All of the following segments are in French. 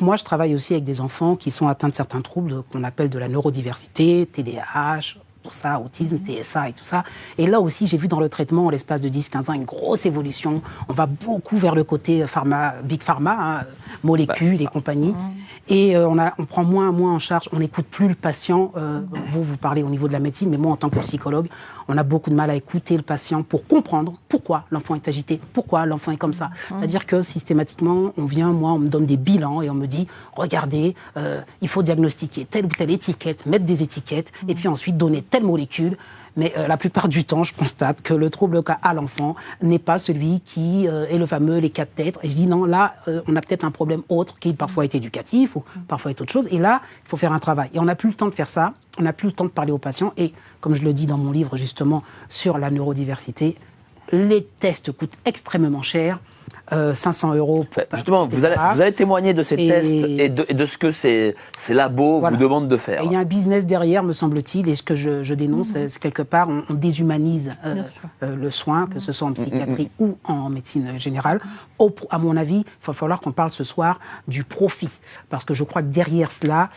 moi, je travaille aussi avec des enfants qui sont atteints de certains troubles qu'on appelle de la neurodiversité, TDAH, tout ça, autisme, TSA et tout ça. Et là aussi, j'ai vu dans le traitement, en l'espace de 10-15 ans, une grosse évolution. On va beaucoup vers le côté pharma, big pharma, hein, molécules et compagnie. Et on prend moins en charge, on n'écoute plus le patient. Vous parlez au niveau de la médecine, mais moi, en tant que psychologue, on a beaucoup de mal à écouter le patient pour comprendre pourquoi l'enfant est agité, pourquoi l'enfant est comme ça. C'est-à-dire que systématiquement, on me donne des bilans et on me dit, regardez, il faut diagnostiquer telle ou telle étiquette, mettre des étiquettes, et puis ensuite donner telle molécule. Mais la plupart du temps, je constate que le trouble qu'a l'enfant n'est pas celui qui est le fameux les 4 têtes. Et je dis non, là, on a peut-être un problème autre qui parfois est éducatif ou parfois est autre chose. Et là, il faut faire un travail. Et on n'a plus le temps de faire ça. On n'a plus le temps de parler aux patients. Et comme je le dis dans mon livre justement sur la neurodiversité, les tests coûtent extrêmement cher. 500 €. Justement, vous allez témoigner de ces tests et de ce que ces labos vous demandent de faire. Il y a un business derrière, me semble-t-il, et ce que je dénonce, c'est quelque part, on déshumanise le soin, que ce soit en psychiatrie ou en médecine générale. À mon avis, il va falloir qu'on parle ce soir du profit, parce que je crois que derrière cela,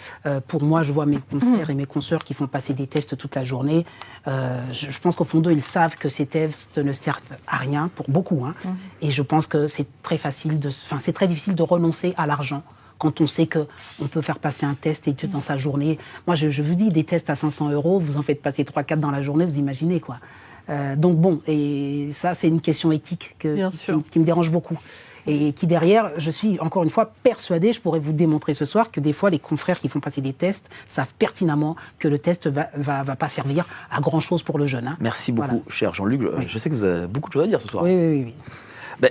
pour moi, je vois mes confrères et mes consoeurs qui font passer des tests toute la journée. Je pense qu'au fond d'eux, ils savent que ces tests ne servent à rien, pour beaucoup, hein, et je pense que c'est très difficile de renoncer à l'argent quand on sait qu'on peut faire passer un test et dans sa journée. Moi, je vous dis, des tests à 500 €, vous en faites passer 3-4 dans la journée, vous imaginez quoi. Donc bon, et ça, c'est une question éthique qui me dérange beaucoup. Et qui derrière, je suis encore une fois persuadée, je pourrais vous démontrer ce soir que des fois les confrères qui font passer des tests savent pertinemment que le test va pas servir à grand chose pour le jeune. Hein. Merci beaucoup, cher Jean-Luc. Je sais que vous avez beaucoup de choses à dire ce soir. Oui. Ben...